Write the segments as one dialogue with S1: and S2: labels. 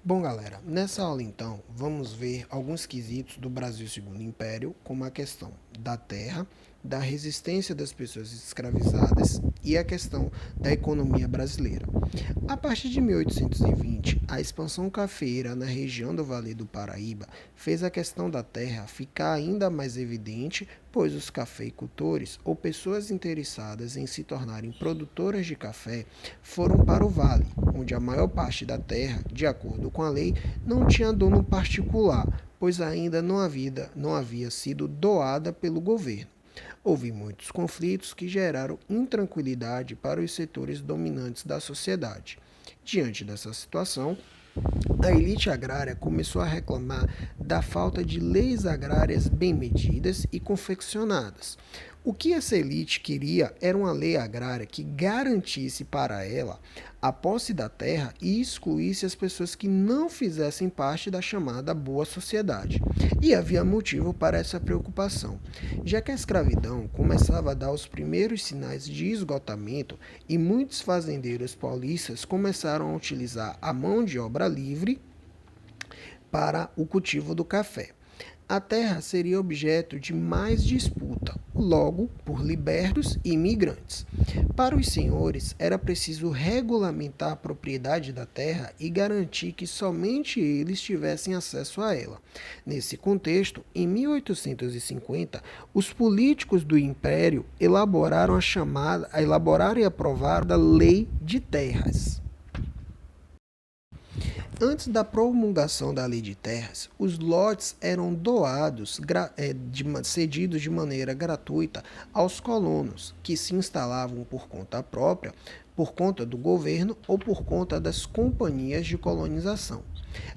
S1: Bom, galera, nessa aula então vamos ver alguns quesitos do Brasil Segundo Império, como a questão da terra, da resistência das pessoas escravizadas e a questão da economia brasileira. A partir de 1820, a expansão cafeeira na região do Vale do Paraíba fez a questão da terra ficar ainda mais evidente, pois os cafeicultores ou pessoas interessadas em se tornarem produtoras de café foram para o vale, onde a maior parte da terra, de acordo com a lei, não tinha dono particular, pois ainda não havia sido doada pelo governo. Houve muitos conflitos que geraram intranquilidade para os setores dominantes da sociedade. Diante dessa situação, a elite agrária começou a reclamar da falta de leis agrárias bem medidas e confeccionadas. O que essa elite queria era uma lei agrária que garantisse para ela a posse da terra e excluísse as pessoas que não fizessem parte da chamada boa sociedade. E havia motivo para essa preocupação, já que a escravidão começava a dar os primeiros sinais de esgotamento e muitos fazendeiros paulistas começaram a utilizar a mão de obra livre para o cultivo do café. A terra seria objeto de mais disputa, logo por libertos e imigrantes. Para os senhores, era preciso regulamentar a propriedade da terra e garantir que somente eles tivessem acesso a ela. Nesse contexto, em 1850, os políticos do Império elaboraram e aprovaram a Lei de Terras. Antes da promulgação da Lei de Terras, os lotes eram cedidos de maneira gratuita aos colonos, que se instalavam por conta própria, por conta do governo ou por conta das companhias de colonização.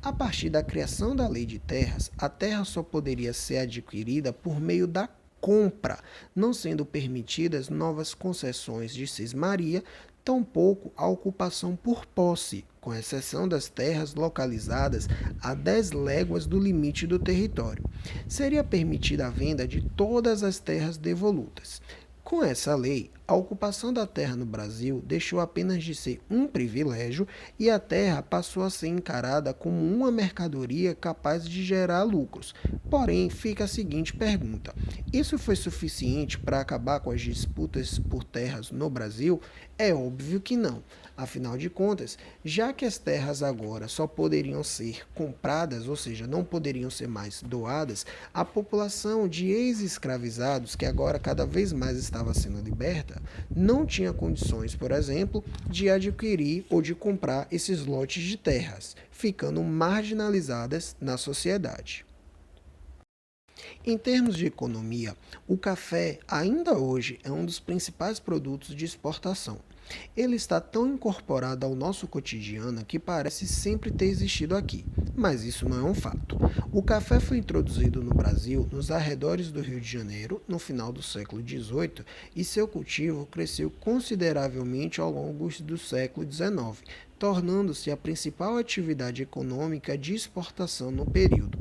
S1: A partir da criação da Lei de Terras, a terra só poderia ser adquirida por meio da compra, não sendo permitidas novas concessões de cismaria, tampouco a ocupação por posse, com exceção das terras localizadas a 10 léguas do limite do território. Seria permitida a venda de todas as terras devolutas. Com essa lei, a ocupação da terra no Brasil deixou apenas de ser um privilégio e a terra passou a ser encarada como uma mercadoria capaz de gerar lucros. Porém, fica a seguinte pergunta: isso foi suficiente para acabar com as disputas por terras no Brasil? É óbvio que não. Afinal de contas, já que as terras agora só poderiam ser compradas, ou seja, não poderiam ser mais doadas, a população de ex-escravizados, que agora cada vez mais estava sendo liberta, não tinha condições, por exemplo, de adquirir ou de comprar esses lotes de terras, ficando marginalizadas na sociedade. Em termos de economia, o café ainda hoje é um dos principais produtos de exportação. Ele está tão incorporado ao nosso cotidiano que parece sempre ter existido aqui, mas isso não é um fato. O café foi introduzido no Brasil nos arredores do Rio de Janeiro no final do século XVIII e seu cultivo cresceu consideravelmente ao longo do século XIX, tornando-se a principal atividade econômica de exportação no período.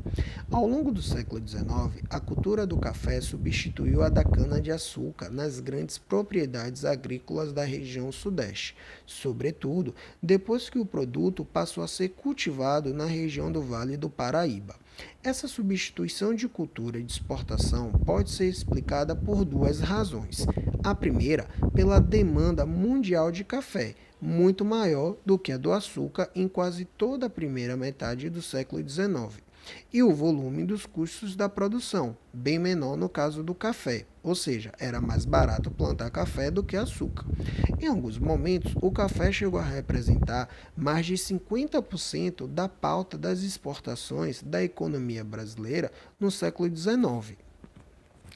S1: Ao longo do século XIX, a cultura do café substituiu a da cana-de-açúcar nas grandes propriedades agrícolas da região sudeste, sobretudo depois que o produto passou a ser cultivado na região do Vale do Paraíba. Essa substituição de cultura de exportação pode ser explicada por duas razões. A primeira, pela demanda mundial de café, muito maior do que a do açúcar em quase toda a primeira metade do século XIX, e o volume dos custos da produção, bem menor no caso do café, ou seja, era mais barato plantar café do que açúcar. Em alguns momentos, o café chegou a representar mais de 50% da pauta das exportações da economia brasileira no século XIX.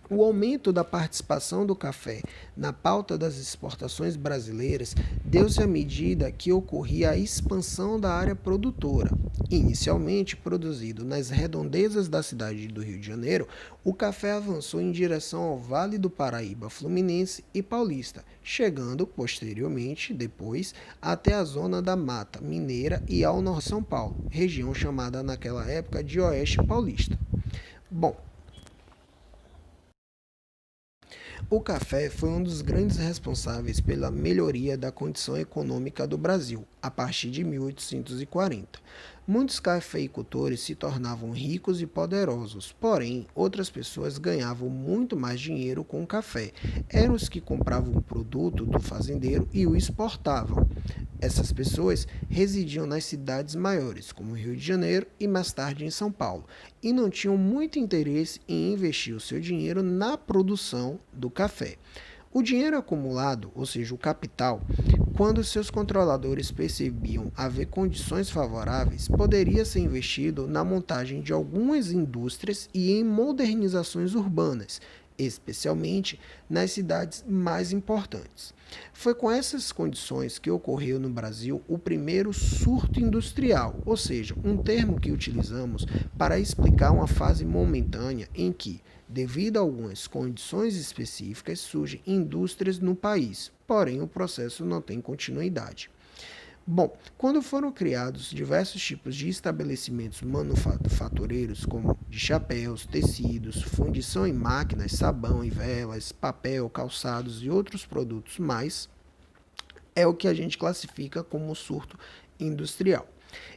S1: O aumento da participação do café na pauta das exportações brasileiras deu-se à medida que ocorria a expansão da área produtora. Inicialmente produzido nas redondezas da cidade do Rio de Janeiro, o café avançou em direção ao Vale do Paraíba Fluminense e Paulista, chegando posteriormente, depois, até a zona da Mata Mineira e ao norte de São Paulo, região chamada naquela época de Oeste Paulista. Bom, o café foi um dos grandes responsáveis pela melhoria da condição econômica do Brasil, a partir de 1840. Muitos cafeicultores se tornavam ricos e poderosos, porém, outras pessoas ganhavam muito mais dinheiro com o café. Eram os que compravam o produto do fazendeiro e o exportavam. Essas pessoas residiam nas cidades maiores, como Rio de Janeiro e mais tarde em São Paulo, e não tinham muito interesse em investir o seu dinheiro na produção do café. O dinheiro acumulado, ou seja, o capital, quando seus controladores percebiam haver condições favoráveis, poderia ser investido na montagem de algumas indústrias e em modernizações urbanas, especialmente nas cidades mais importantes. Foi com essas condições que ocorreu no Brasil o primeiro surto industrial, ou seja, um termo que utilizamos para explicar uma fase momentânea em que, devido a algumas condições específicas, surgem indústrias no país, porém o processo não tem continuidade. Bom, quando foram criados diversos tipos de estabelecimentos manufatureiros, como de chapéus, tecidos, fundição em máquinas, sabão e velas, papel, calçados e outros produtos mais, é o que a gente classifica como surto industrial.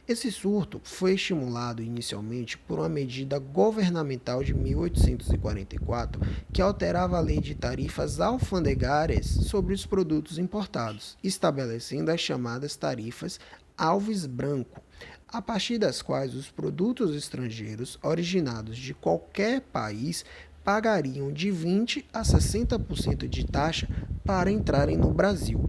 S1: Esse surto foi estimulado inicialmente por uma medida governamental de 1844 que alterava a lei de tarifas alfandegárias sobre os produtos importados, estabelecendo as chamadas tarifas Alves Branco, a partir das quais os produtos estrangeiros originados de qualquer país pagariam de 20% a 60% de taxa para entrarem no Brasil.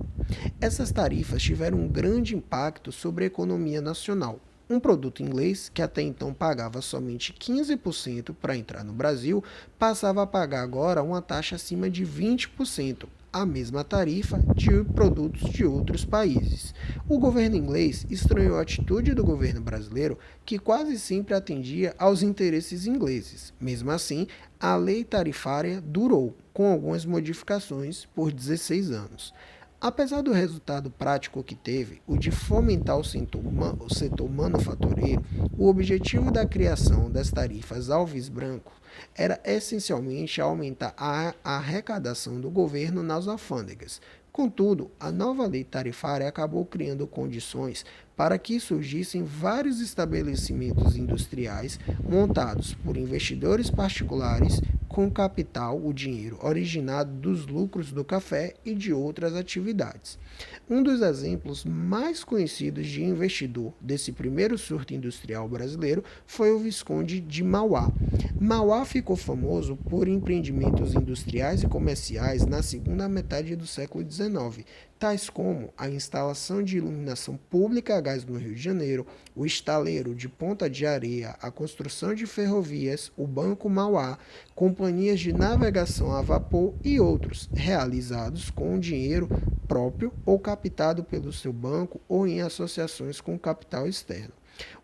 S1: Essas tarifas tiveram um grande impacto sobre a economia nacional. Um produto inglês, que até então pagava somente 15% para entrar no Brasil, passava a pagar agora uma taxa acima de 20%, a mesma tarifa de produtos de outros países. O governo inglês estranhou a atitude do governo brasileiro, que quase sempre atendia aos interesses ingleses. Mesmo assim, a lei tarifária durou, com algumas modificações, por 16 anos. Apesar do resultado prático que teve, o de fomentar o setor manufatureiro, o objetivo da criação das tarifas Alves Branco era essencialmente aumentar a arrecadação do governo nas alfândegas. Contudo, a nova lei tarifária acabou criando condições para que surgissem vários estabelecimentos industriais montados por investidores particulares com capital, o dinheiro originado dos lucros do café e de outras atividades. Um dos exemplos mais conhecidos de investidor desse primeiro surto industrial brasileiro foi o Visconde de Mauá. Mauá ficou famoso por empreendimentos industriais e comerciais na segunda metade do século XIX, tais como a instalação de iluminação pública a gás no Rio de Janeiro, o estaleiro de Ponta de Areia, a construção de ferrovias, o Banco Mauá, companhias de navegação a vapor e outros, realizados com dinheiro próprio ou captado pelo seu banco ou em associações com capital externo.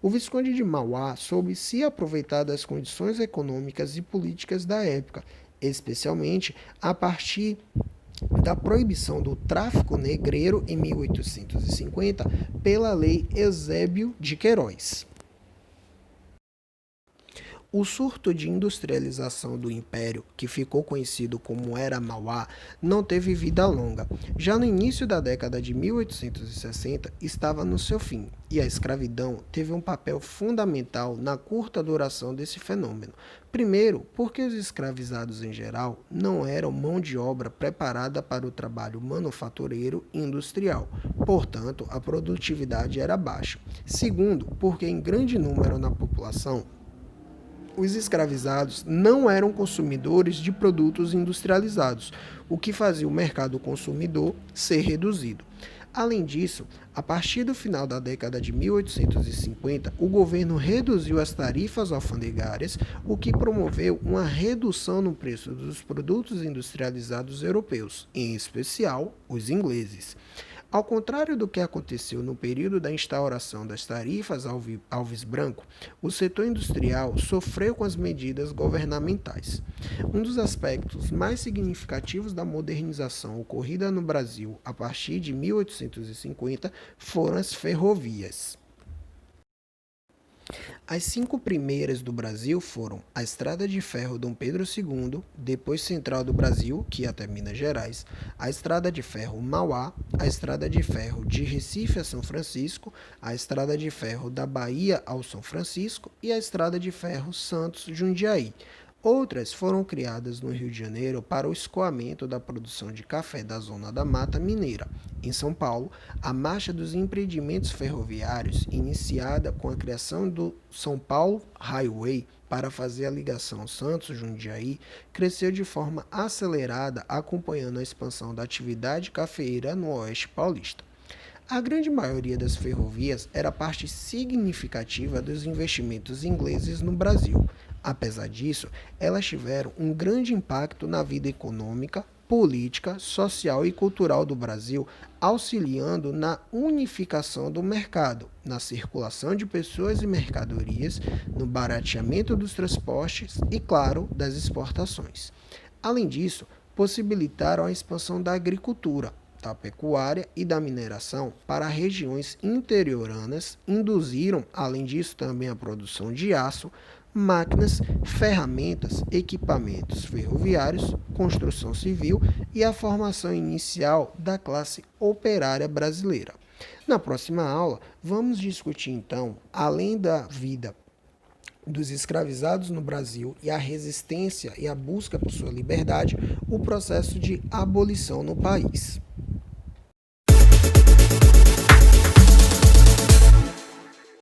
S1: O Visconde de Mauá soube se aproveitar das condições econômicas e políticas da época, especialmente a partir da proibição do tráfico negreiro em 1850 pela Lei Eusébio de Queiroz. O surto de industrialização do Império, que ficou conhecido como Era Mauá, não teve vida longa. Já no início da década de 1860, estava no seu fim, e a escravidão teve um papel fundamental na curta duração desse fenômeno. Primeiro, porque os escravizados em geral não eram mão de obra preparada para o trabalho manufatureiro e industrial, portanto, a produtividade era baixa. Segundo, porque em grande número na população, os escravizados não eram consumidores de produtos industrializados, o que fazia o mercado consumidor ser reduzido. Além disso, a partir do final da década de 1850, o governo reduziu as tarifas alfandegárias, o que promoveu uma redução no preço dos produtos industrializados europeus, em especial os ingleses. Ao contrário do que aconteceu no período da instauração das tarifas Alves Branco, o setor industrial sofreu com as medidas governamentais. Um dos aspectos mais significativos da modernização ocorrida no Brasil a partir de 1850 foram as ferrovias. As 5 primeiras do Brasil foram a Estrada de Ferro Dom Pedro II, depois Central do Brasil, que ia até Minas Gerais, a Estrada de Ferro Mauá, a Estrada de Ferro de Recife a São Francisco, a Estrada de Ferro da Bahia ao São Francisco e a Estrada de Ferro Santos-Jundiaí. Outras foram criadas no Rio de Janeiro para o escoamento da produção de café da Zona da Mata Mineira. Em São Paulo, a marcha dos empreendimentos ferroviários, iniciada com a criação do São Paulo Highway para fazer a ligação Santos-Jundiaí, cresceu de forma acelerada, acompanhando a expansão da atividade cafeeira no Oeste Paulista. A grande maioria das ferrovias era parte significativa dos investimentos ingleses no Brasil. Apesar disso, elas tiveram um grande impacto na vida econômica, política, social e cultural do Brasil, auxiliando na unificação do mercado, na circulação de pessoas e mercadorias, no barateamento dos transportes e, claro, das exportações. Além disso, possibilitaram a expansão da agricultura, da pecuária e da mineração para regiões interioranas, induziram, além disso, também a produção de aço, máquinas, ferramentas, equipamentos ferroviários, construção civil e a formação inicial da classe operária brasileira. Na próxima aula, vamos discutir então, além da vida dos escravizados no Brasil e a resistência e a busca por sua liberdade, o processo de abolição no país.